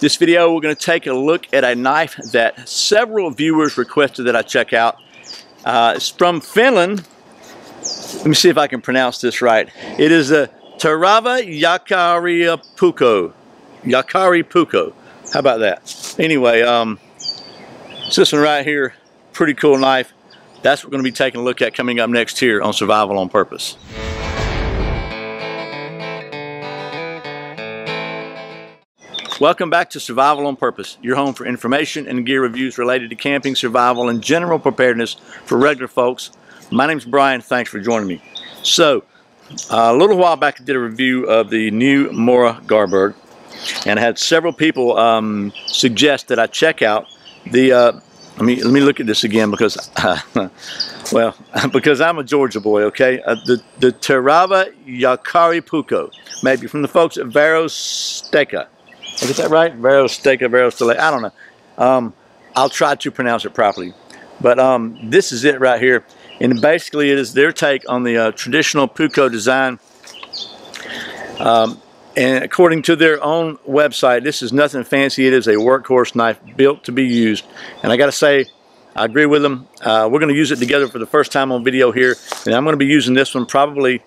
This video we're going to take a look at a knife that several viewers requested that I check out. It's from Finland. Let me see if I can pronounce this right. It is a Terava Jääkäripuukko. Jääkäripuukko. How about that? Anyway, it's this one right here. Pretty cool knife. That's what we're going to be taking a look at coming up next here on Survival on Purpose. Welcome back to Survival on Purpose, your home for information and gear reviews related to camping, survival, and general preparedness for regular folks. My name's Brian. Thanks for joining me. So, a little while back I did a review of the new Mora Garberg, and I had several people suggest that I check out the let me look at this again because well, because I'm a Georgia boy, okay? The Terava Jääkäripuukko, maybe from the folks at Varusteleka. Did I get that right? Varusteleka, I don't know. I'll try to pronounce it properly. But this is it right here. And basically it is their take on the traditional Puukko design. And according to their own website, this is nothing fancy. It is a workhorse knife built to be used. And I got to say, I agree with them. We're going to use it together for the first time on video here. And I'm going to be using this one probably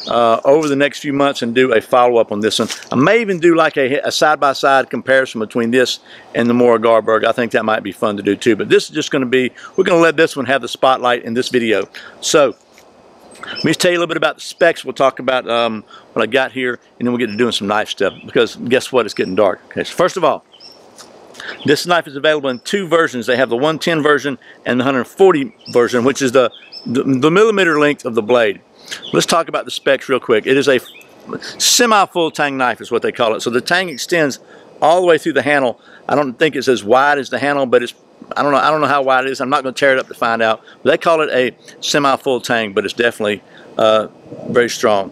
over the next few months and do a follow-up on this one. I may even do like a side-by-side comparison between this and the Mora Garberg. I think that might be fun to do too. But this is just going to be, we're going to let this one have the spotlight in this video. So, let me tell you a little bit about the specs. We'll talk about what I got here, and then we'll get to doing some knife stuff, because guess what? It's getting dark. Okay, so first of all, this knife is available in two versions. They have the 110 version and the 140 version, which is the millimeter length of the blade. Let's talk about the specs real quick. It is a semi-full tang knife is what they call it. So the tang extends all the way through the handle. I don't think it's as wide as the handle, but it's I don't know how wide it is. I'm not going to tear it up to find out. But they call it a semi-full tang, but it's definitely very strong.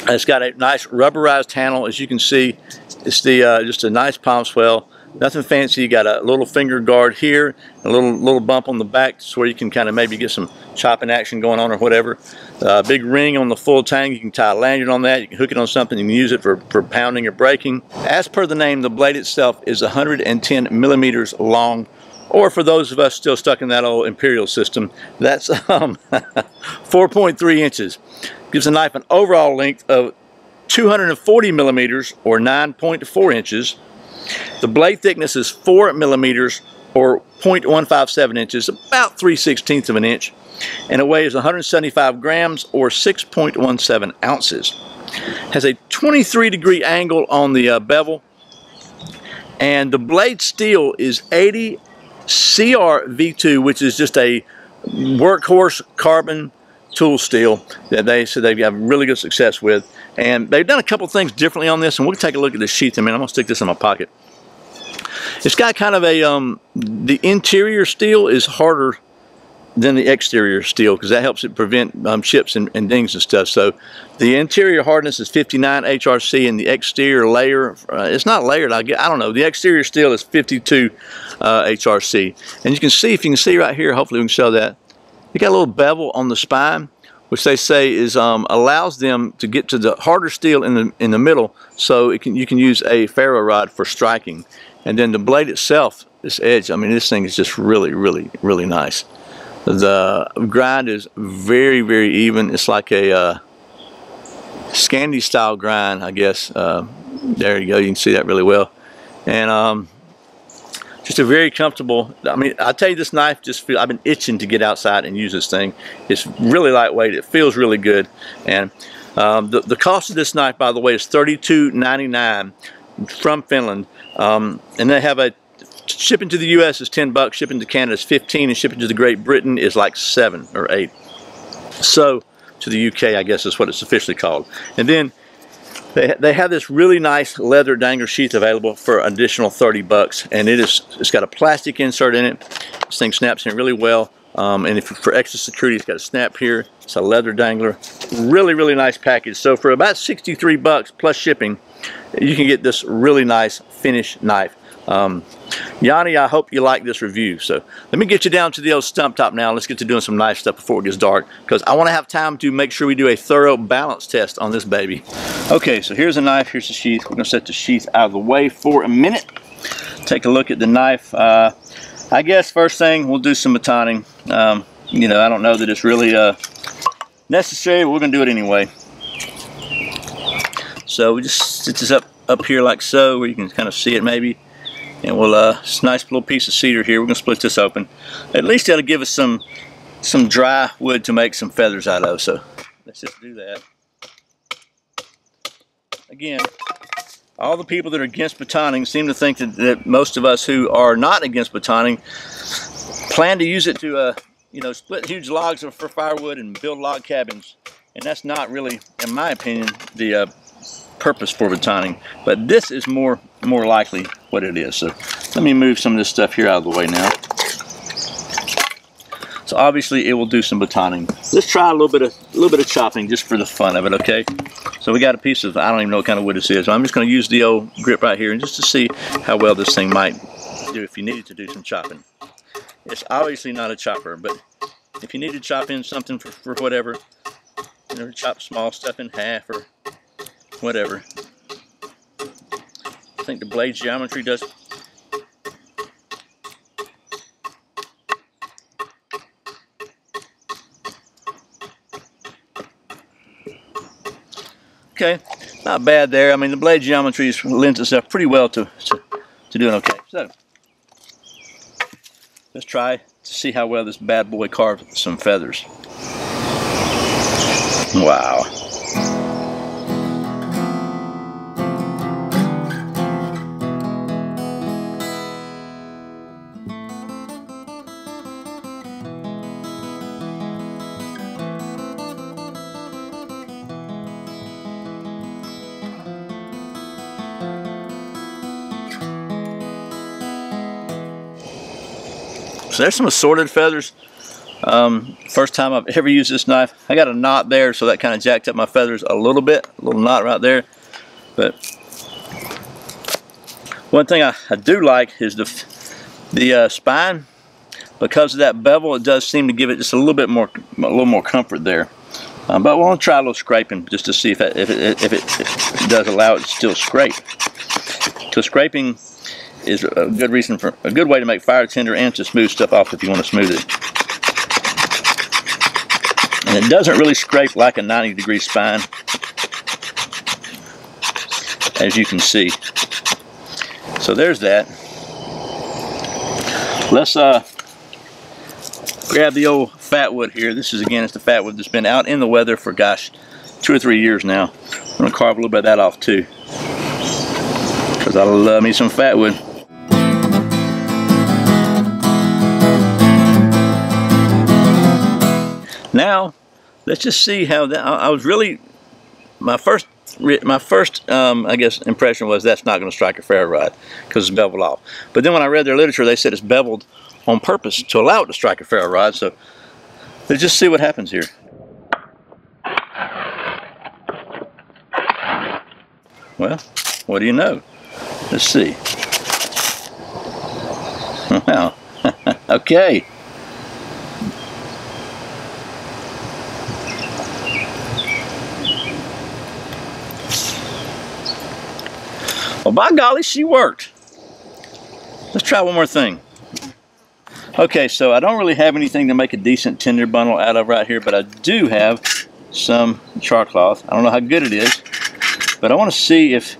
It's got a nice rubberized handle, as you can see. It's the just a nice palm swell. Nothing fancy. You got a little finger guard here, a little bump on the back, so where you can kind of maybe get some chopping action going on or whatever. Big ring on the full tang. You can tie a lanyard on that. You can hook it on something. You can use it for pounding or breaking. As per the name, the blade itself is 110 millimeters long. Or for those of us still stuck in that old imperial system, that's 4.3 inches. Gives the knife an overall length of 240 millimeters or 9.4 inches. The blade thickness is 4 millimeters or 0.157 inches, about 3/16 of an inch. And it weighs 175 grams or 6.17 ounces. Has a 23-degree angle on the bevel. And the blade steel is 80 CRV2, which is just a workhorse carbon tool steel that they said they've got really good success with. And they've done a couple things differently on this, and we'll take a look at the sheath in a minute. I'm going to stick this in my pocket. It's got kind of a, the interior steel is harder than the exterior steel, because that helps it prevent chips and dings and stuff. So the interior hardness is 59 HRC, and the exterior layer, it's not layered, I don't know, the exterior steel is 52 HRC. And you can see, if you can see right here, hopefully we can show that, you got a little bevel on the spine, which they say is allows them to get to the harder steel in the middle, so you can use a ferro rod for striking. And then the blade itself, this edge, I mean, this thing is just really, really, really nice. The grind is very, very even. It's like a Scandi style grind, I guess. There you go. You can see that really well. And just a very comfortable, I mean, I tell you, this knife just I've been itching to get outside and use this thing. It's really lightweight. It feels really good. And the cost of this knife, by the way, is $32.99 from Finland. And they have a shipping to the US is $10, shipping to Canada is $15, and shipping to the Great Britain is like $7 or $8. So to the UK, I guess is what it's officially called. And then they have this really nice leather dangler sheath available for an additional $30, and it's got a plastic insert in it. This thing snaps in really well. And for extra security, it's got a snap here. It's a leather dangler. Really, really nice package. So for about $63 plus shipping, you can get this really nice finished knife. Yanni, I hope you like this review. So let me get you down to the old stump top now. Let's get to doing some knife stuff before it gets dark, because I want to have time to make sure we do a thorough balance test on this baby. Okay, so here's a knife, here's the sheath. We're going to set the sheath out of the way for a minute. Take a look at the knife. I guess first thing, we'll do some batoning. You know, I don't know that it's really necessary, but we're going to do it anyway. So we just sit this up here like so, where you can kind of see it maybe. And we'll, it's a nice little piece of cedar here. We're going to split this open. At least that'll give us some dry wood to make some feathers out of. So let's just do that. Again, all the people that are against batoning seem to think that most of us who are not against batoning plan to use it to, you know, split huge logs for firewood and build log cabins. And that's not really, in my opinion, the purpose for batoning. But this is more likely what it is. So let me move some of this stuff here out of the way now. So obviously it will do some batoning. Let's try a little bit of chopping just for the fun of it, okay? So we got a piece of, I don't even know what kind of wood this is. So I'm just going to use the old grip right here and just to see how well this thing might do if you needed to do some chopping. It's obviously not a chopper, but if you need to chop in something for whatever, you know, chop small stuff in half or whatever. I think the blade geometry does. Okay, not bad there. I mean, the blade geometry lends itself pretty well to doing okay. So let's try to see how well this bad boy carves some feathers. Wow. So there's some assorted feathers. First time I've ever used this knife. I got a knot there, so that kind of jacked up my feathers a little bit. A little knot right there. But one thing I do like is the spine. Because of that bevel, it does seem to give it just a little more comfort there. But we'll try a little scraping just to see if it does allow it to still scrape. So scraping is a good way to make fire tender and to smooth stuff off if you want to smooth it. And it doesn't really scrape like a 90-degree spine, as you can see. So there's that. Let's grab the old fat wood here. This is, again, it's the fat wood that's been out in the weather for, gosh, 2 or 3 years now. I'm going to carve a little bit of that off too, because I love me some fat wood. Now, let's just see how that. I was really, my first, I guess, impression was that's not going to strike a ferro rod because it's beveled off. But then when I read their literature, they said it's beveled on purpose to allow it to strike a ferro rod. So let's just see what happens here. Well, what do you know? Let's see. Wow. Okay. Well, by golly, she worked. Let's try one more thing. Okay, so I don't really have anything to make a decent tinder bundle out of right here, but I do have some char cloth. I don't know how good it is, but I want to see if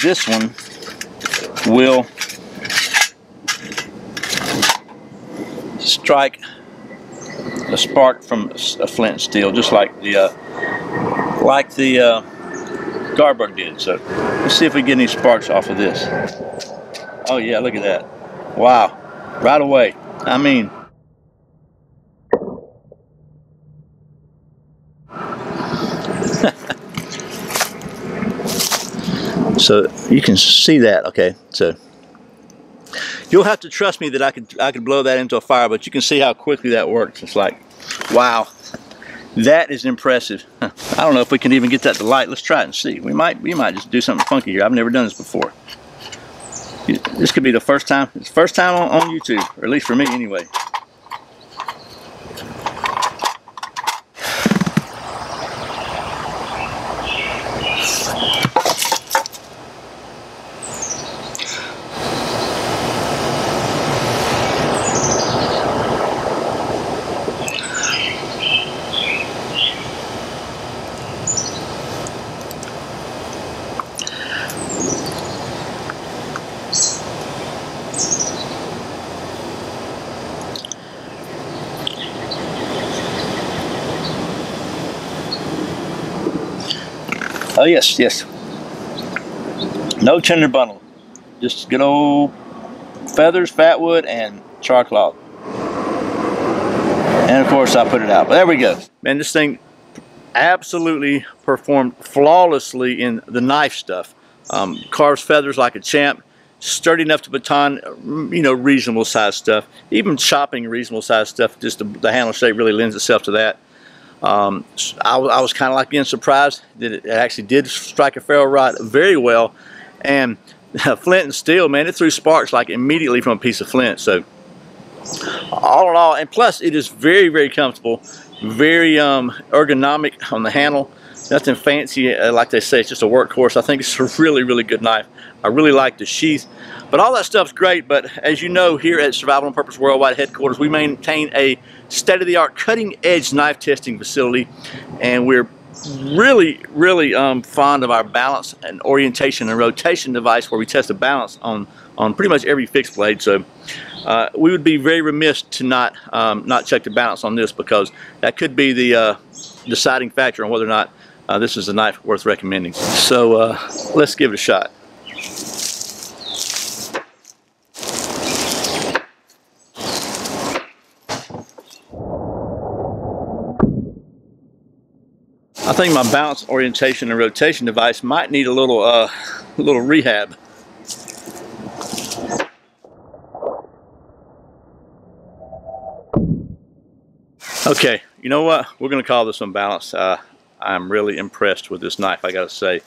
this one will strike a spark from a flint steel, just like the Garbug did. So let's see if we get any sparks off of this. Oh yeah, look at that. Wow, right away. I mean, so you can see that. Okay, so you'll have to trust me that I could blow that into a fire, but you can see how quickly that works. It's like, wow. That is impressive. I don't know if we can even get that to light. Let's try it and see. We might just do something funky here. I've never done this before. This could be the first time. It's the first time on YouTube, or at least for me anyway. Oh yes, yes. No tender bundle. Just good old feathers, fat wood, and char cloth. And of course I put it out. But there we go. Man, this thing absolutely performed flawlessly in the knife stuff. Carves feathers like a champ. Sturdy enough to baton, you know, reasonable size stuff. Even chopping reasonable size stuff, just the handle shape really lends itself to that. I was kind of like being surprised that it actually did strike a ferro rod very well, and flint and steel, man, it threw sparks like immediately from a piece of flint. So all in all, and plus it is very, very comfortable, very ergonomic on the handle. Nothing fancy, like they say, it's just a workhorse. I think it's a really, really good knife. I really like the sheath, but all that stuff's great. But as you know, here at Survival on Purpose Worldwide headquarters, we maintain a state-of-the-art cutting-edge knife testing facility, and we're really, really fond of our balance and orientation and rotation device, where we test the balance on pretty much every fixed blade. So we would be very remiss to not check the balance on this, because that could be the deciding factor on whether or not this is a knife worth recommending. So let's give it a shot. I think my balance, orientation, and rotation device might need a little rehab. Okay, you know what? We're going to call this one balanced. I'm really impressed with this knife, I got to say.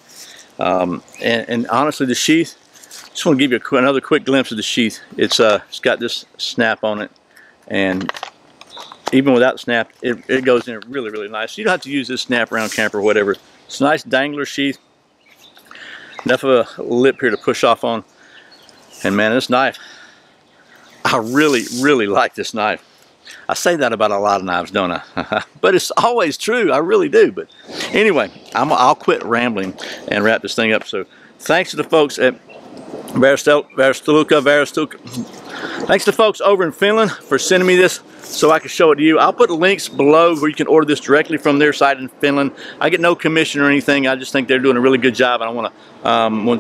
And honestly, the sheath, just want to give you another quick glimpse of the sheath. It's got this snap on it, and even without the snap, it goes in really, really nice. You don't have to use this snap around camper or whatever. It's a nice dangler sheath. Enough of a lip here to push off on. And man, this knife, I really, really like this knife. I say that about a lot of knives, don't I? But it's always true. I really do. But anyway, I'll quit rambling and wrap this thing up. So thanks to the folks at Varusteleka. Thanks to the folks over in Finland for sending me this so I can show it to you. I'll put the links below where you can order this directly from their site in Finland. I get no commission or anything. I just think they're doing a really good job, and I want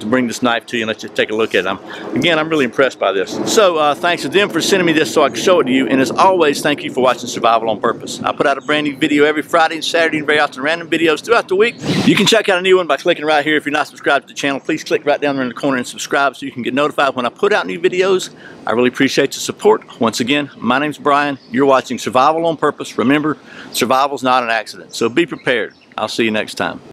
to bring this knife to you and let you take a look at it. Again, I'm really impressed by this. So thanks to them for sending me this so I can show it to you. And as always, thank you for watching Survival on Purpose. I put out a brand new video every Friday and Saturday, and very often random videos throughout the week. You can check out a new one by clicking right here. If you're not subscribed to the channel, please click right down there in the corner and subscribe so you can get notified when I put out new videos. I really appreciate the support. Once again, my name's Brian. You're watching Survival on Purpose. Remember, survival's not an accident, so be prepared. I'll see you next time.